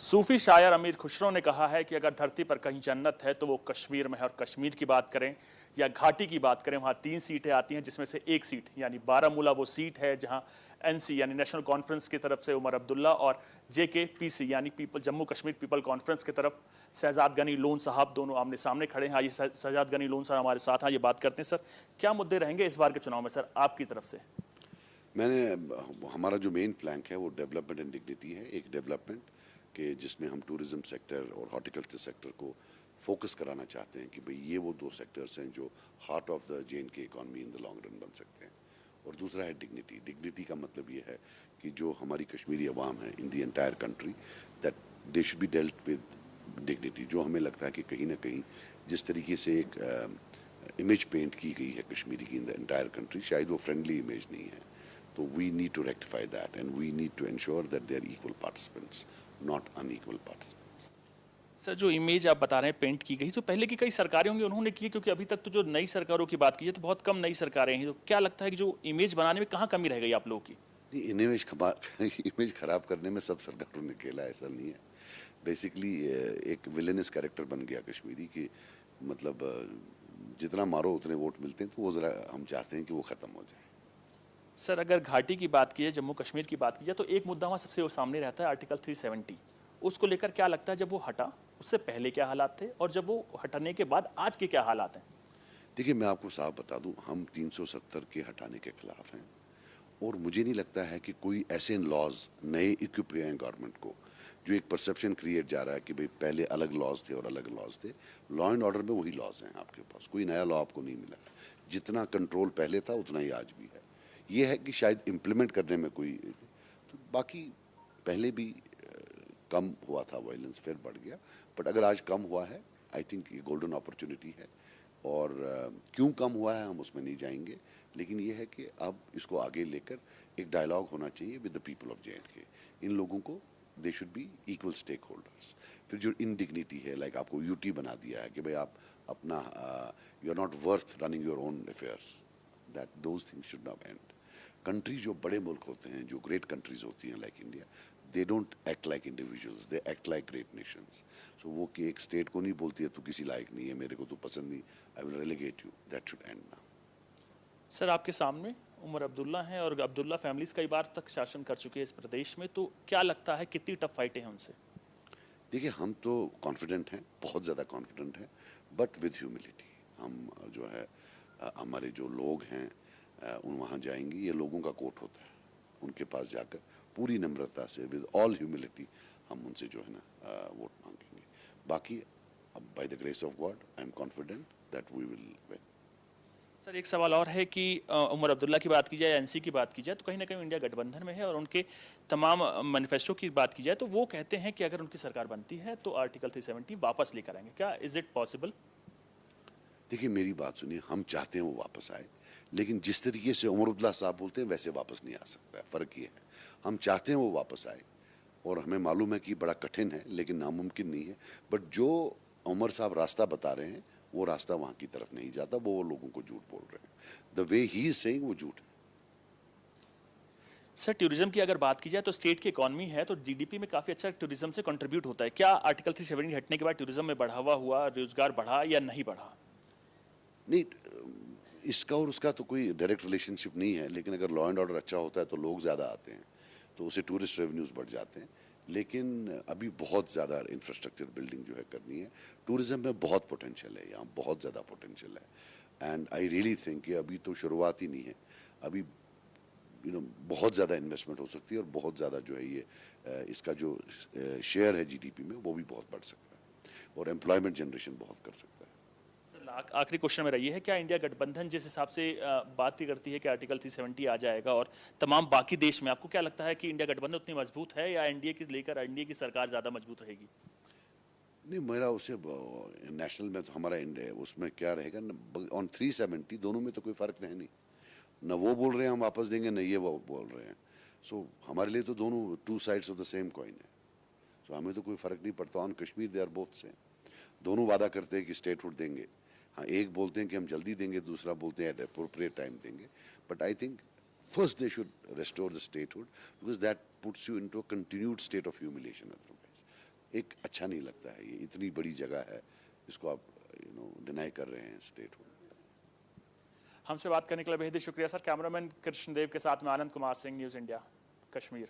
सूफी शायर अमीर खुसरो ने कहा है कि अगर धरती पर कहीं जन्नत है तो वो कश्मीर में है। और कश्मीर की बात करें या घाटी की बात करें, वहाँ 3 सीटें आती हैं, जिसमें से एक सीट यानी बारामूला वो सीट है जहाँ एनसी यानी नेशनल कॉन्फ्रेंस की तरफ से उमर अब्दुल्ला और जेकेपीसी यानी people Jammu Kashmir people conference की तरफ शहजाद गनी लोन साहब दोनों आमने सामने खड़े हैं। ये शहजाद गनी लोन साहब हमारे साथ हैं, ये बात करते हैं। सर, क्या मुद्दे रहेंगे इस बार के चुनाव में सर आपकी तरफ से? हमारा जो मेन प्लैंक है वो डेवलपमेंट एंड डिग्निटी है। एक डेवलपमेंट के जिसमें हम टूरिज्म सेक्टर और हॉर्टिकल्चर सेक्टर को फोकस कराना चाहते हैं कि भाई ये वो दो सेक्टर्स हैं जो heart of the JNK economy in the long run बन सकते हैं। और दूसरा है डिग्निटी। डिग्निटी का मतलब ये है कि जो हमारी कश्मीरी अवाम है in the entire country, that they should be dealt with dignity. जो हमें लगता है कि कहीं ना कहीं जिस तरीके से एक इमेज पेंट की गई है कश्मीरी की इन द एंटायर कंट्री, शायद वो फ्रेंडली इमेज नहीं है। तो we need to rectify that and we need to ensure that they are equal participants, not unequal participants. Sir, जो इमेज आप बता रहे हैं पेंट की गई, तो पहले की कई सरकारें होंगी उन्होंने की है, क्योंकि अभी तक तो जो नई सरकारों की बात की है तो बहुत कम नई सरकारें हैं। तो क्या लगता है कि जो इमेज बनाने में कहाँ कमी रह गई आप लोगों की? इमेज खराब करने में सब सरकारों ने खेला, ऐसा नहीं है। बेसिकली एक विलेनस कैरेक्टर बन गया कश्मीरी की, मतलब जितना मारो उतने वोट मिलते हैं, तो वो ज़रा हम चाहते हैं कि वो ख़त्म हो जाए। सर, अगर घाटी की बात की जाए, जम्मू कश्मीर की बात की जाए, तो एक मुद्दा वहाँ सबसे सामने रहता है आर्टिकल 370। उसको लेकर क्या लगता है, जब वो हटा उससे पहले क्या हालात थे और जब वो हटने के बाद आज के क्या हालात हैं? देखिए, मैं आपको साफ बता दूं, हम 370 के हटाने के खिलाफ हैं। और मुझे नहीं लगता है कि कोई ऐसे लॉज नए इक्विप हुए हैं गवर्नमेंट को, जो एक परसेप्शन क्रिएट जा रहा है कि भाई पहले अलग लॉज थे और अलग लॉज थे। लॉ एंड ऑर्डर में वही लॉज हैं आपके पास, कोई नया लॉ आपको नहीं मिला। जितना कंट्रोल पहले था उतना ही आज भी है। ये है कि शायद इम्प्लीमेंट करने में कोई, तो बाकी पहले भी कम हुआ था वायलेंस, फिर बढ़ गया। बट अगर आज कम हुआ है, आई थिंक ये गोल्डन अपॉर्चुनिटी है। और क्यों कम हुआ है हम उसमें नहीं जाएंगे, लेकिन ये है कि अब इसको आगे लेकर एक डायलॉग होना चाहिए with the people of JNK। इन लोगों को they should be equal stakeholders. फिर जो इनडिग्निटी है, लाइक आपको UT बना दिया है कि भाई आप अपना you are not worth running your own affairs, that those things should not end. Country जो बड़े मुल्क होते हैं, जो ग्रेट कंट्रीज होती हैं like India, they don't act like individuals, they act like great nations. So वो कि एक स्टेट को नहीं बोलती है तू किसी लायक नहीं है, मेरे को तू पसंद नहीं, I will relegate you, that should and now. Sir, आपके सामने उमर अब्दुल्ला हैं और अब्दुल्ला फैमिलीज कई बार तक शासन कर चुके हैं इस प्रदेश में, तो क्या लगता है कितनी टफ फाइटें हैं उनसे? देखिए, हम तो कॉन्फिडेंट हैं, बहुत ज़्यादा कॉन्फिडेंट हैं, बट विद ह्यूमिलिटी। हम जो है हमारे जो लोग हैं उन वहाँ जाएंगे, ये लोगों का कोर्ट होता है, उनके पास जाकर पूरी नम्रता से विद ऑल ह्यूमिलिटी हम उनसे जो है ना वोट मांगेंगे। बाकी by the grace of God I am confident that we will win. Sir, एक सवाल और है कि उमर अब्दुल्ला की बात की जाए, एनसी की बात की जाए, तो कहीं ना कहीं इंडिया गठबंधन में है और उनके तमाम मैनिफेस्टो की बात की जाए तो वो कहते हैं कि अगर उनकी सरकार बनती है तो आर्टिकल 370 वापस लेकर आएंगे। क्या इज इट पॉसिबल? देखिए, मेरी बात सुनिए, हम चाहते हैं वो वापस आए, लेकिन जिस तरीके से उमर अब्दुल्ला साहब बोलते हैं वैसे वापस नहीं आ सकता है। फ़र्क ये है, हम चाहते हैं वो वापस आए और हमें मालूम है कि बड़ा कठिन है लेकिन नामुमकिन नहीं है। बट जो उमर साहब रास्ता बता रहे हैं वो रास्ता वहाँ की तरफ नहीं जाता, वो लोगों को झूठ बोल रहे हैं। The way he is saying वो झूठ है। सर, टूरिज्म की अगर बात की जाए तो स्टेट की इकॉनमी है तो जीडीपी में काफ़ी अच्छा टूरिज्म से कंट्रीब्यूट होता है। क्या आर्टिकल 370 हटने के बाद टूरिज्म में बढ़ावा हुआ, रोजगार बढ़ा या नहीं बढ़ा? नहीं, इसका और उसका तो कोई डायरेक्ट रिलेशनशिप नहीं है, लेकिन अगर लॉ एंड ऑर्डर अच्छा होता है तो लोग ज़्यादा आते हैं, तो उससे टूरिस्ट रेवेन्यूज़ बढ़ जाते हैं। लेकिन अभी बहुत ज़्यादा इंफ्रास्ट्रक्चर बिल्डिंग जो है करनी है। टूरिज़्म में बहुत पोटेंशियल है, यहाँ बहुत ज़्यादा पोटेंशियल है। एंड आई रियली थिंक कि अभी तो शुरुआत ही नहीं है। अभी बहुत ज़्यादा इन्वेस्टमेंट हो सकती है और बहुत ज़्यादा जो है ये इसका जो शेयर है GDP में वो भी बहुत बढ़ सकता है और एम्प्लॉयमेंट जनरेशन बहुत कर सकता है। सर, आखिरी क्वेश्चन मेरा ये है, क्या इंडिया गठबंधन जिस हिसाब से बात ही करती है कि आर्टिकल 370 आ जाएगा और तमाम बाकी देश में, आपको क्या लगता है कि इंडिया गठबंधन उतनी मजबूत है या एनडीए की लेकर एनडीए की सरकार ज़्यादा मजबूत रहेगी? नहीं, मेरा उसे नेशनल में तो हमारा इंडिया उसमें क्या रहेगा ऑन 370 दोनों में तो कोई फ़र्क है नहीं। न वो बोल रहे हैं हम वापस देंगे, न ये वो बोल रहे हैं। सो हमारे लिए तो दोनों two sides of the same coin है। सो हमें तो कोई फ़र्क नहीं पड़ता। On Kashmir they are both same. दोनों वादा करते हैं कि स्टेटहुड देंगे। हाँ, एक बोलते हैं कि हम जल्दी देंगे, दूसरा बोलते हैं एट अप्रोप्रिएट टाइम देंगे। But I think first they should restore the statehood, because that puts you into a continued state of humiliation otherwise. एक अच्छा नहीं लगता है। ये इतनी बड़ी जगह है, इसको आप डिनाई कर रहे हैं स्टेट को। हमसे बात करने के लिए बेहद शुक्रिया सर। कैमरामैन कृष्णदेव के साथ में आनंद कुमार सिंह, न्यूज़ इंडिया, कश्मीर।